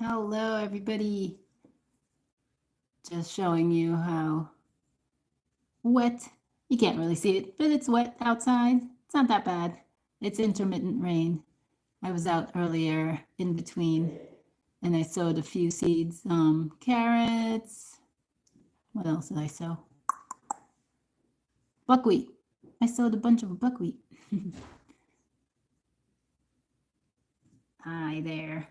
Hello, everybody. Just showing you how wet, you can't really see it, but it's wet outside. It's not that bad. It's intermittent rain. I was out earlier in between and I sowed a few seeds, carrots. What else did I sow? Buckwheat. I sowed a bunch of buckwheat. Hi there.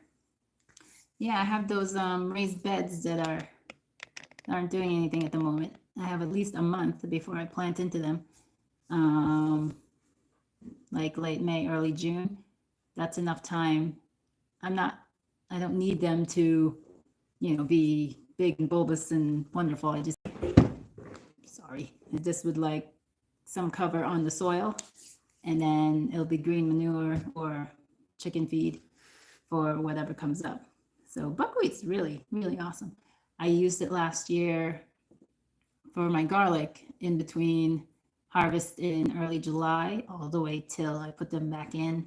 Yeah, I have those raised beds that aren't doing anything at the moment. I have at least a month before I plant into them. Like late May, early June. That's enough time. I don't need them to, be big and bulbous and wonderful. I just would like some cover on the soil, and then it'll be green manure or chicken feed for whatever comes up. So buckwheat's really, really awesome. I used it last year for my garlic in between harvest in early July all the way till I put them back in.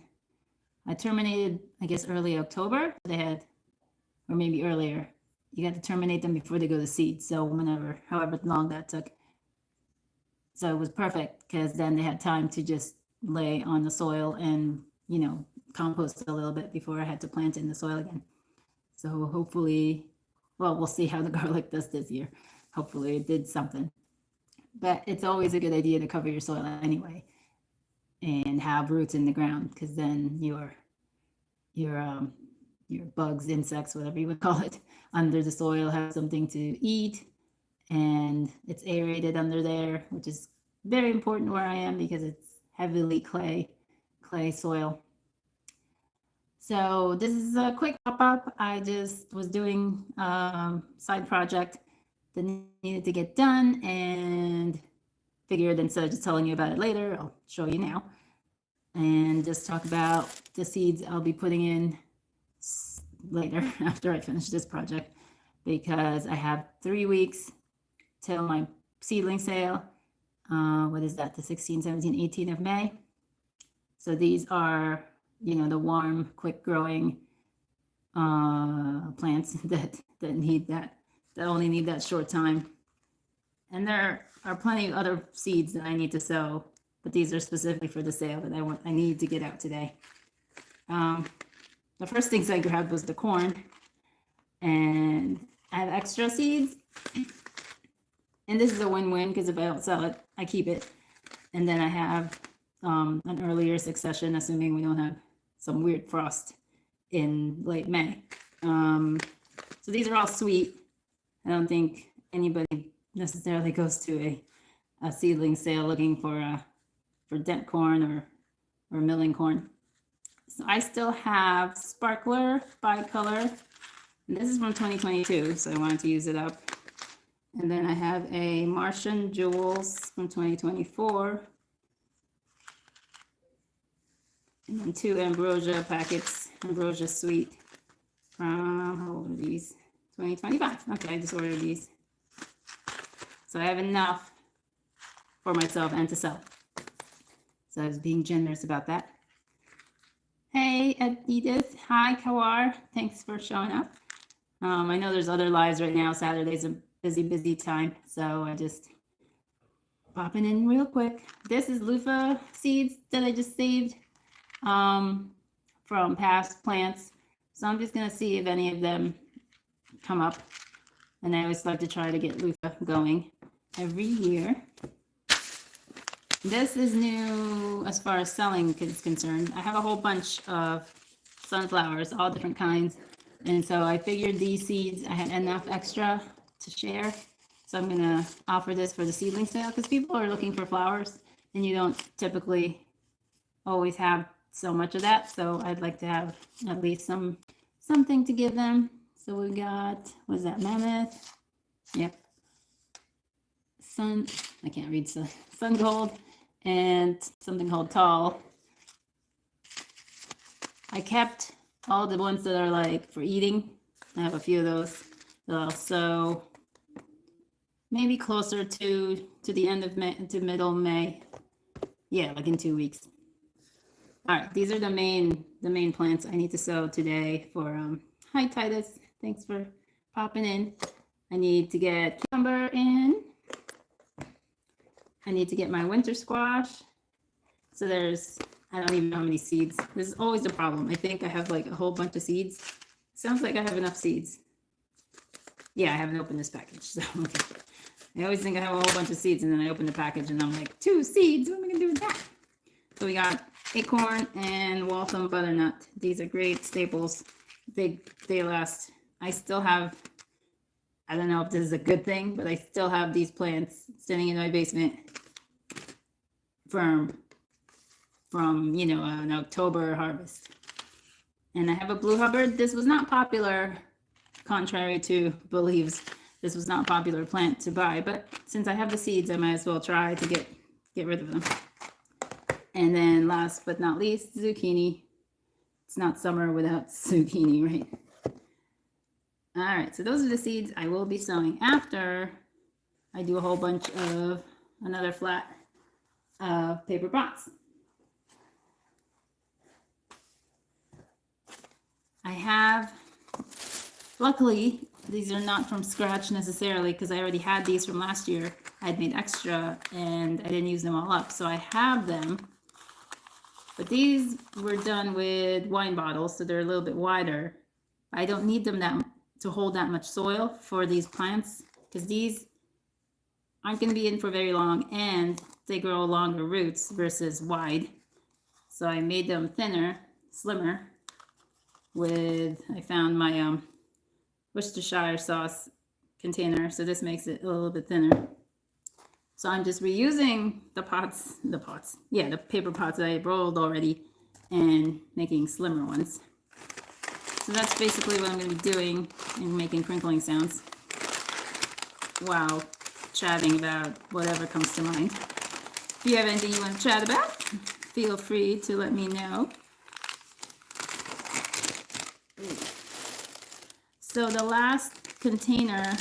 I terminated, I guess, early October. Or maybe earlier. You got to terminate them before they go to seed. So however long that took. So it was perfect because then they had time to just lay on the soil and, compost a little bit before I had to plant in the soil again. So hopefully, we'll see how the garlic does this year. Hopefully it did something. But it's always a good idea to cover your soil anyway and have roots in the ground, because then your bugs, insects, whatever you would call it, under the soil have something to eat, and it's aerated under there, which is very important where I am because it's heavily clay soil. So this is a quick pop-up. I just was doing side project that needed to get done, and figured instead of just telling you about it later, I'll show you now and just talk about the seeds I'll be putting in later after I finish this project, because I have 3 weeks till my seedling sale. What is that? The 16, 17, 18 of May. So these are, the warm, quick growing plants that only need that short time. And there are plenty of other seeds that I need to sow, but these are specifically for the sale that I need to get out today. The first things I grabbed was the corn, and I have extra seeds. And this is a win-win, because if I don't sell it, I keep it. And then I have an earlier succession, assuming we don't have some weird frost in late May. So these are all sweet. I don't think anybody necessarily goes to a seedling sale looking for dent corn or milling corn. So I still have Sparkler Bicolor. And this is from 2022, so I wanted to use it up. And then I have a Martian Jewels from 2024. And then 2 Ambrosia packets, Ambrosia Sweet from, how old are these? 2025. Okay, I just ordered these. So I have enough for myself and to sell. So I was being generous about that. Hey, Edith. Hi, Kawar. Thanks for showing up. I know there's other lives right now. Saturday's a busy time. So I just popping in real quick. This is loofah seeds that I just saved from past plants. So I'm just going to see if any of them come up. And I always like to try to get loofah going every year. This is new as far as selling is concerned. I have a whole bunch of sunflowers, all different kinds. And so I figured these seeds, I had enough extra to share. So I'm going to offer this for the seedling sale, because people are looking for flowers and you don't typically always have so much of that. So I'd like to have at least something to give them. So we got, what is that, Mammoth? Yep. I can't read, Sun Gold, and something called Tall. I kept all the ones that are like for eating. I have a few of those that I'll sow maybe closer to the end of May, to middle May. Yeah, like in 2 weeks. All right, these are the main plants I need to sow today for hi Titus. Thanks for popping in. I need to get cucumber in. I need to get my winter squash. So there's, I don't even know how many seeds. This is always a problem. I think I have like a whole bunch of seeds. Sounds like I have enough seeds. Yeah, I haven't opened this package. So, okay. I always think I have a whole bunch of seeds, and then I open the package and I'm like, 2 seeds? What am I going to do with that? So we got acorn and Waltham butternut. These are great staples. They last. I still have, I don't know if this is a good thing, but I still have these plants sitting in my basement from an October harvest. And I have a blue Hubbard. This was not popular, contrary to beliefs. This was not a popular plant to buy, but since I have the seeds, I might as well try to get rid of them. And then last but not least, zucchini. It's not summer without zucchini, right? All right, so those are the seeds I will be sowing after I do a whole bunch of another flat of paper pots. I have, luckily, these are not from scratch necessarily because I already had these from last year. I had made extra and I didn't use them all up, so I have them. But these were done with wine bottles, so they're a little bit wider. I don't need them to hold that much soil for these plants because these aren't going to be in for very long and they grow longer roots versus wide. So I made them thinner, slimmer with, I found my Worcestershire sauce container. So this makes it a little bit thinner. So I'm just reusing the paper pots that I rolled already and making slimmer ones. So that's basically what I'm going to be doing and making crinkling sounds while chatting about whatever comes to mind. If you have anything you want to chat about, feel free to let me know. So the last container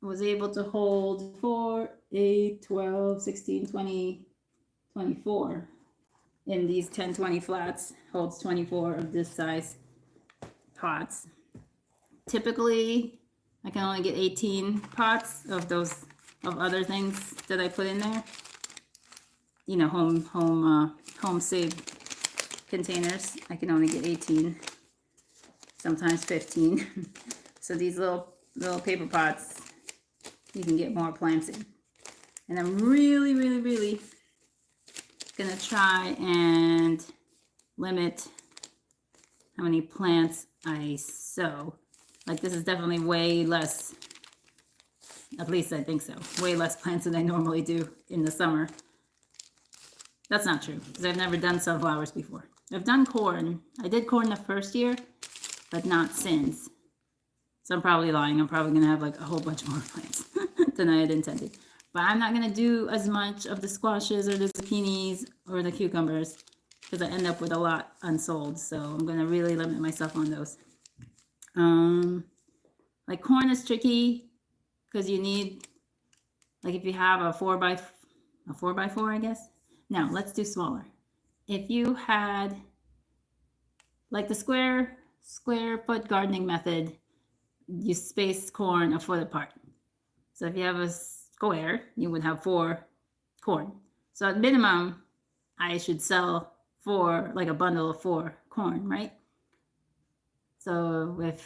was able to hold 4, 8, 12, 16, 20, 24. In these 1020 flats, holds 24 of this size pots. Typically, I can only get 18 pots of those, of other things that I put in there. You know, home saved containers. I can only get 18, sometimes 15. So these little paper pots, you can get more plants in. And I'm really gonna try and limit how many plants I sow. Like this is definitely way less, at least I think so, way less plants than I normally do in the summer. That's not true because I've never done sunflowers before. I've done corn. I did corn the first year, but not since. So I'm probably lying. I'm probably gonna have like a whole bunch more plants than I had intended. But I'm not gonna do as much of the squashes or the zucchinis or the cucumbers because I end up with a lot unsold. So I'm gonna really limit myself on those. Like corn is tricky because you need, like if you have a 4x4, I guess. Now let's do smaller. If you had like the square foot gardening method, you space corn a foot apart. So if you have a square, you would have 4 corn. So at minimum, I should sell 4, like a bundle of 4 corn, right? So with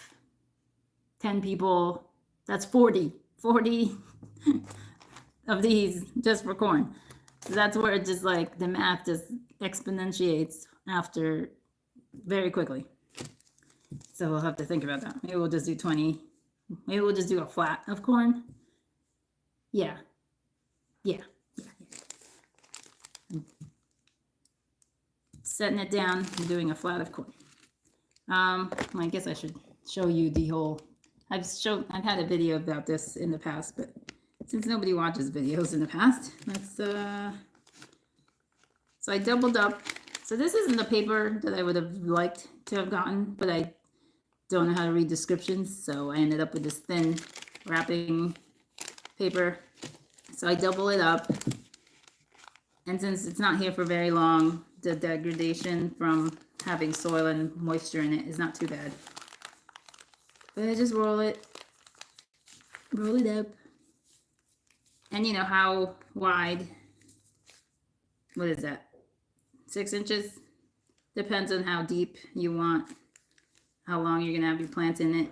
10 people, that's 40 of these just for corn. So that's where it just like the math just exponentiates after very quickly. So we'll have to think about that. Maybe we'll just do 20. Maybe we'll just do a flat of corn. Yeah. Setting it down and doing a flat of corn. I guess I should show you the whole. I've had a video about this in the past, but since nobody watches videos in the past, let's. So I doubled up. So this isn't the paper that I would have liked to have gotten, but I don't know how to read descriptions, so I ended up with this thin wrapping paper. So I double it up, and since it's not here for very long, the degradation from having soil and moisture in it is not too bad. But I just roll it up. And you know how wide, what is that, 6 inches? Depends on how deep you want, how long you're gonna have your plants in it.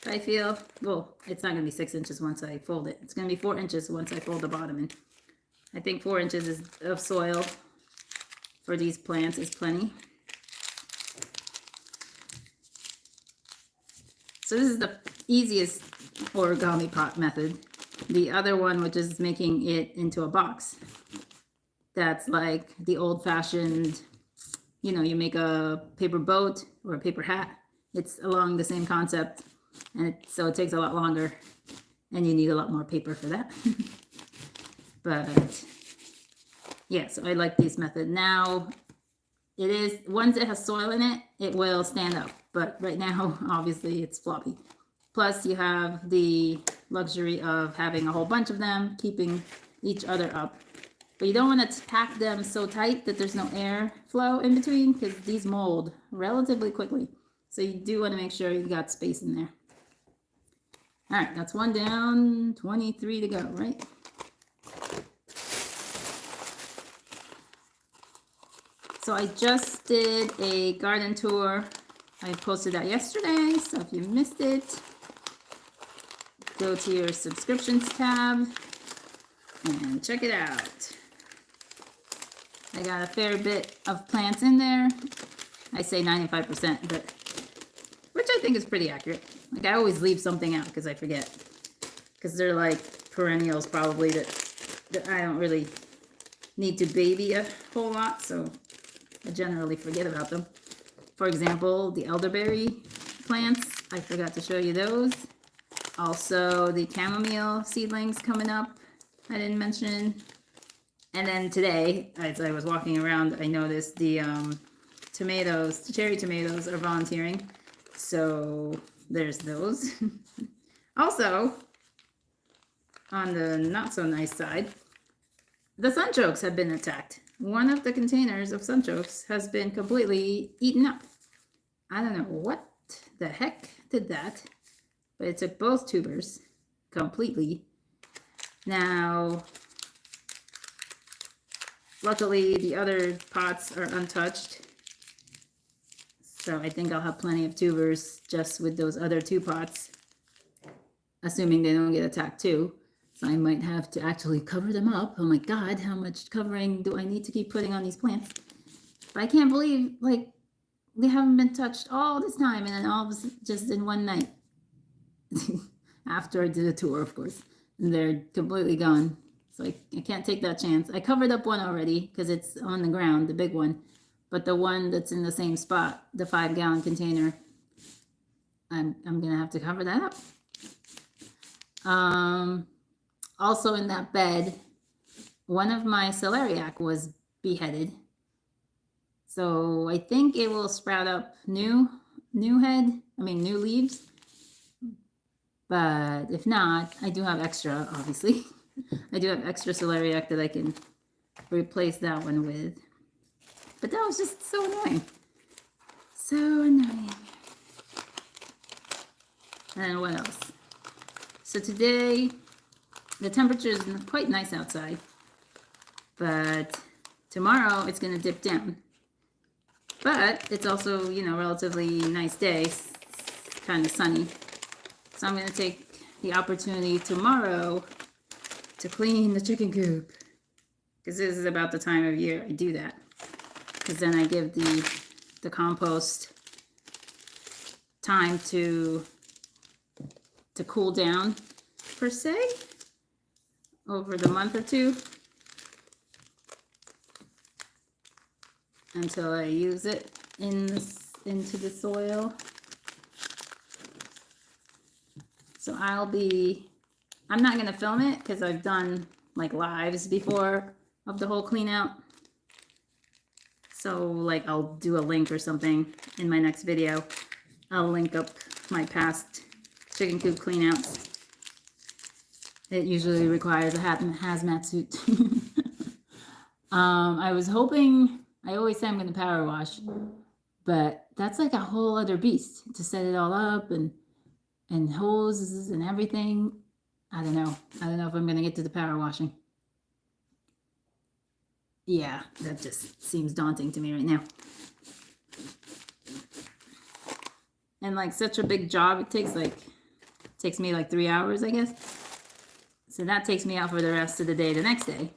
I feel, well, it's not gonna be 6 inches once I fold it. It's gonna be 4 inches once I fold the bottom in. I think 4 inches of soil for these plants is plenty. So this is the easiest origami pot method. The other one, which is making it into a box, that's like the old-fashioned, you know, you make a paper boat or a paper hat. It's along the same concept, and so it takes a lot longer, and you need a lot more paper for that. But yeah, so I like this method. Now, it is, once it has soil in it, it will stand up. But right now, obviously, it's floppy. Plus, you have the luxury of having a whole bunch of them, keeping each other up. But you don't want to pack them so tight that there's no air flow in between, because these mold relatively quickly. So you do want to make sure you got space in there. All right, that's one down, 23 to go, right? So I just did a garden tour. I posted that yesterday, so if you missed it, go to your subscriptions tab and check it out. I got a fair bit of plants in there. I say 95%, but which I think is pretty accurate. Like, I always leave something out because I forget. Because they're like perennials probably that I don't really need to baby a whole lot, so I generally forget about them. For example, the elderberry plants, I forgot to show you those. Also, the chamomile seedlings coming up, I didn't mention. And then today, as I was walking around, I noticed the tomatoes, the cherry tomatoes are volunteering. So there's those. Also, on the not so nice side, the sunchokes have been attacked. One of the containers of sunchokes has been completely eaten up. I don't know what the heck did that, but it took both tubers completely. Now, luckily the other pots are untouched, so I think I'll have plenty of tubers just with those other 2 pots, assuming they don't get attacked too. So I might have to actually cover them up. Oh my God, how much covering do I need to keep putting on these plants? But I can't believe, like, they haven't been touched all this time, and then all of a sudden, just in one night, after I did a tour, of course, and they're completely gone. So I can't take that chance. I covered up one already because it's on the ground, the big one. But the one that's in the same spot, the 5-gallon container, I'm gonna have to cover that up. Also in that bed, one of my celeriac was beheaded. So I think it will sprout up new leaves. But if not, I do have extra, obviously. I do have extra celeriac that I can replace that one with. But that was just so annoying. So annoying. And what else? So today, the temperature is quite nice outside, but tomorrow it's going to dip down. But it's also, you know, relatively nice day, kind of sunny. So I'm going to take the opportunity tomorrow to clean the chicken coop, because this is about the time of year I do that. Because then I give the compost time to cool down, per se, over the month or 2 until I use it into the soil. So I'm not gonna film it because I've done like lives before of the whole clean out. So like I'll do a link or something in my next video. I'll link up my past chicken coop clean outs. It usually requires a hazmat suit. I was hoping, I always say I'm going to power wash, but that's like a whole other beast to set it all up and and hoses and everything. I don't know. I don't know if I'm going to get to the power washing. Yeah, that just seems daunting to me right now. And like such a big job, it takes me like 3 hours, I guess. So that takes me out for the rest of the day the next day,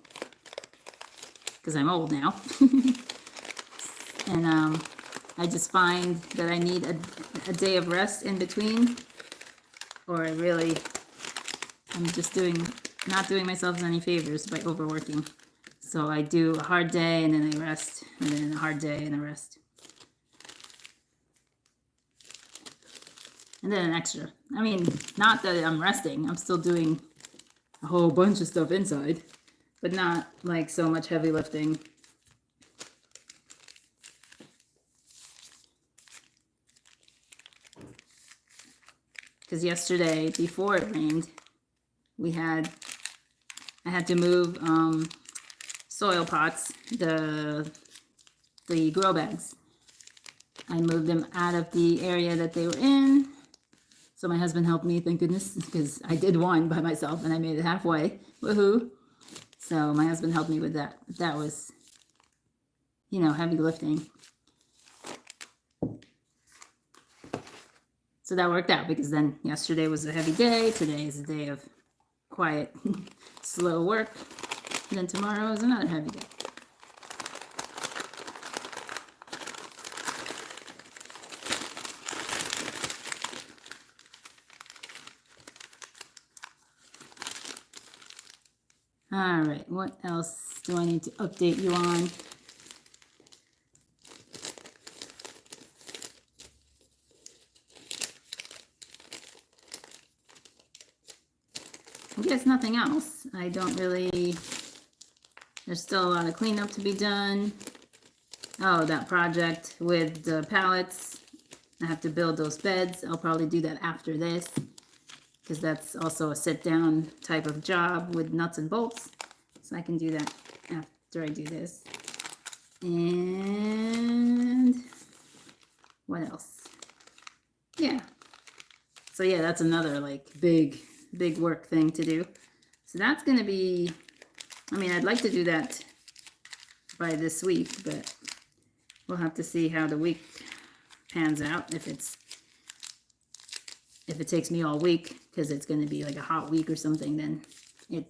because I'm old now. And I just find that I need a day of rest in between, or I'm just not doing myself any favors by overworking. So I do a hard day and then I rest, and then a hard day and a rest. And then an extra. I mean, not that I'm resting, I'm still doing a whole bunch of stuff inside, but not like so much heavy lifting. Because yesterday, before it rained, I had to move soil pots, the grow bags. I moved them out of the area that they were in. So my husband helped me, thank goodness, because I did one by myself and I made it halfway. Woohoo! So my husband helped me with that. That was, heavy lifting. So that worked out, because then yesterday was a heavy day. Today is a day of quiet, slow work. And then tomorrow is another heavy day. All right, what else do I need to update you on? I guess nothing else. I don't really, there's still a lot of cleanup to be done. Oh, that project with the pallets. I have to build those beds. I'll probably do that after this, because that's also a sit-down type of job with nuts and bolts. So I can do that after I do this. And what else? Yeah. So yeah, that's another like big work thing to do. So that's going to be, I mean, I'd like to do that by this week, but we'll have to see how the week pans out. If it takes me all week, because it's going to be like a hot week or something, then it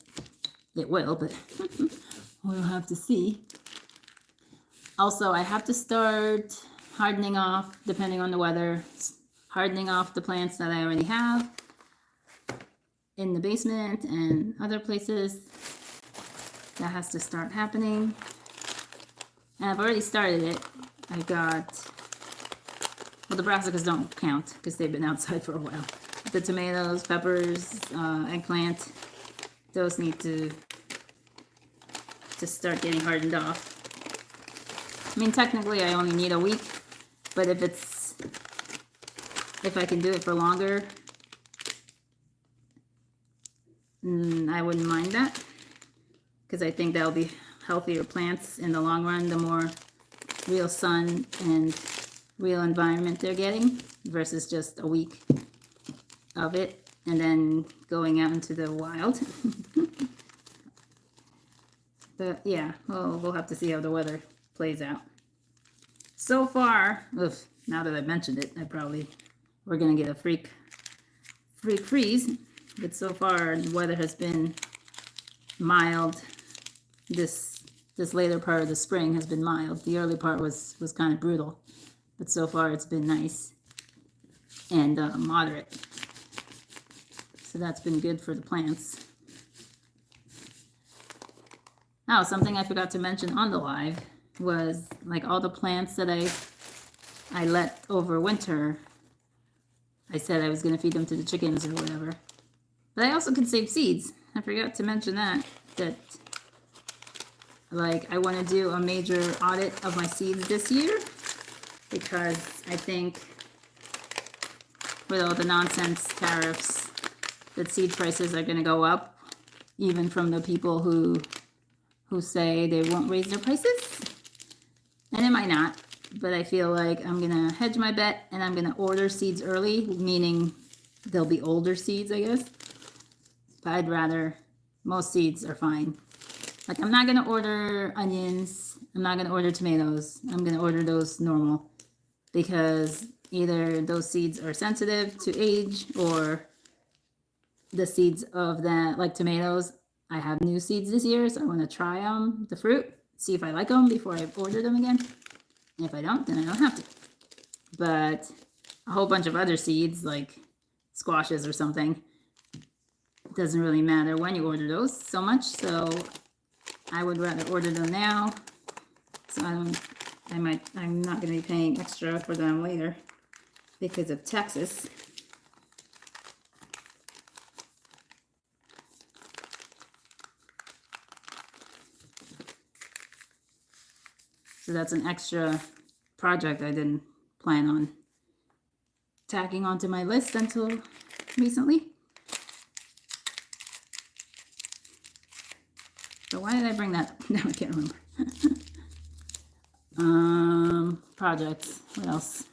will, but we'll have to see. Also, I have to start hardening off, depending on the weather, hardening off the plants that I already have in the basement and other places. That has to start happening. And I've already started it. I got, well, the brassicas don't count because they've been outside for a while. The tomatoes, peppers, eggplant, those need to start getting hardened off. I mean, technically I only need a week, but if I can do it for longer, I wouldn't mind that, because I think that'll be healthier plants in the long run, the more real sun and real environment they're getting, versus just a week of it and then going out into the wild. But yeah, we'll have to see how the weather plays out. So far, now that I've mentioned it, we're gonna get a freak freeze. But so far, the weather has been mild. This later part of the spring has been mild. The early part was kind of brutal, but so far it's been nice and moderate. So that's been good for the plants. Oh, something I forgot to mention on the live was like all the plants that I let over winter. I said I was going to feed them to the chickens or whatever. But I also can save seeds. I forgot to mention that like I want to do a major audit of my seeds this year, because I think with all the nonsense tariffs that seed prices are going to go up, even from the people who say they won't raise their prices. And it might not, but I feel like I'm going to hedge my bet and I'm going to order seeds early, meaning they'll be older seeds, I guess. But I'd rather, most seeds are fine. Like, I'm not going to order onions. I'm not going to order tomatoes. I'm going to order those normal, because either those seeds are sensitive to age, or the seeds of that, like tomatoes, I have new seeds this year, so I want to try them, the fruit, see if I like them before I order them again. And if I don't, then I don't have to. But a whole bunch of other seeds, like squashes or something, doesn't really matter when you order those so much, so I would rather order them now. So I'm not going to be paying extra for them later because of Texas. So that's an extra project I didn't plan on tacking onto my list until recently. So why did I bring that up? Now I can't remember. Projects. What else?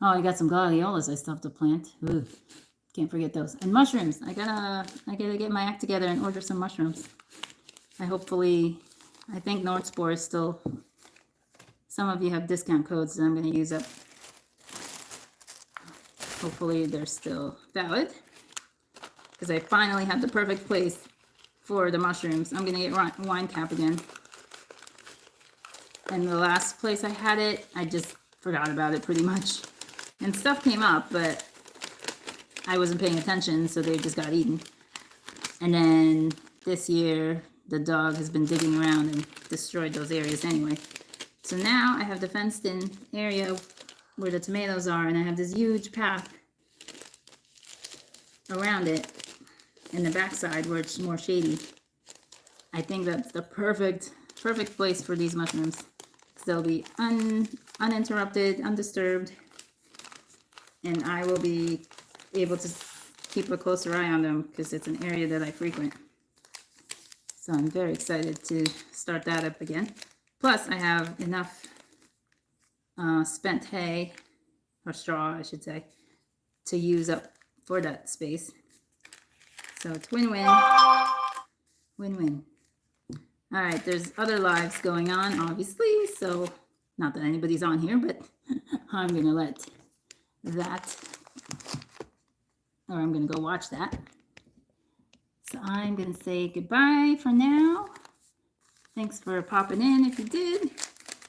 Oh, I got some gladiolas I still have to plant. Ooh, can't forget those. And mushrooms. I gotta get my act together and order some mushrooms. I think Nordspor is still, some of you have discount codes that I'm going to use up. Hopefully they're still valid, because I finally have the perfect place for the mushrooms. I'm going to get wine cap again. And the last place I had it, I just forgot about it pretty much. And stuff came up, but I wasn't paying attention, so they just got eaten. And then this year, the dog has been digging around and destroyed those areas anyway. So now I have the fenced in area where the tomatoes are, and I have this huge path around it in the backside where it's more shady. I think that's the perfect place for these mushrooms. They'll be uninterrupted, undisturbed, and I will be able to keep a closer eye on them because it's an area that I frequent. So I'm very excited to start that up again. Plus, I have enough spent hay, or straw, I should say, to use up for that space. So it's win-win. Win-win. All right, there's other lives going on, obviously, so not that anybody's on here, but I'm going to let that, or I'm going to go watch that. So I'm going to say goodbye for now. Thanks for popping in if you did,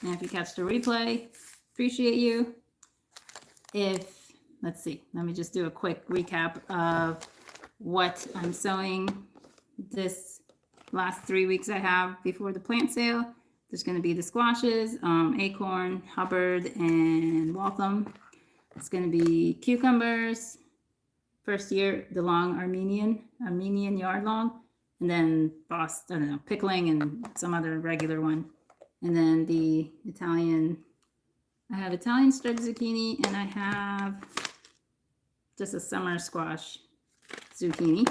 and if you catch the replay, appreciate you. Let's see, let me just do a quick recap of what I'm sowing this last 3 weeks I have before the plant sale. There's going to be the squashes, acorn, Hubbard, and Waltham. It's going to be cucumbers. First year, the long Armenian yard long, and then Boston, I don't know, pickling and some other regular one. And then the Italian, I have Italian striped zucchini, and I have just a summer squash zucchini.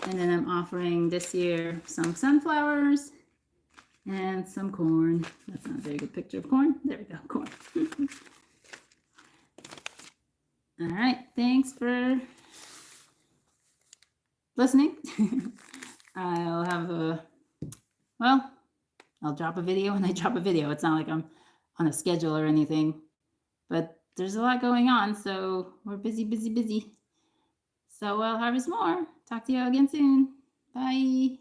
And then I'm offering this year some sunflowers and some corn. That's not a very good picture of corn. There we go, corn. All right, thanks for listening. I'll drop a video when I drop a video. It's not like I'm on a schedule or anything, but there's a lot going on, so we're busy. So I'll harvest more. Talk to you again soon. Bye.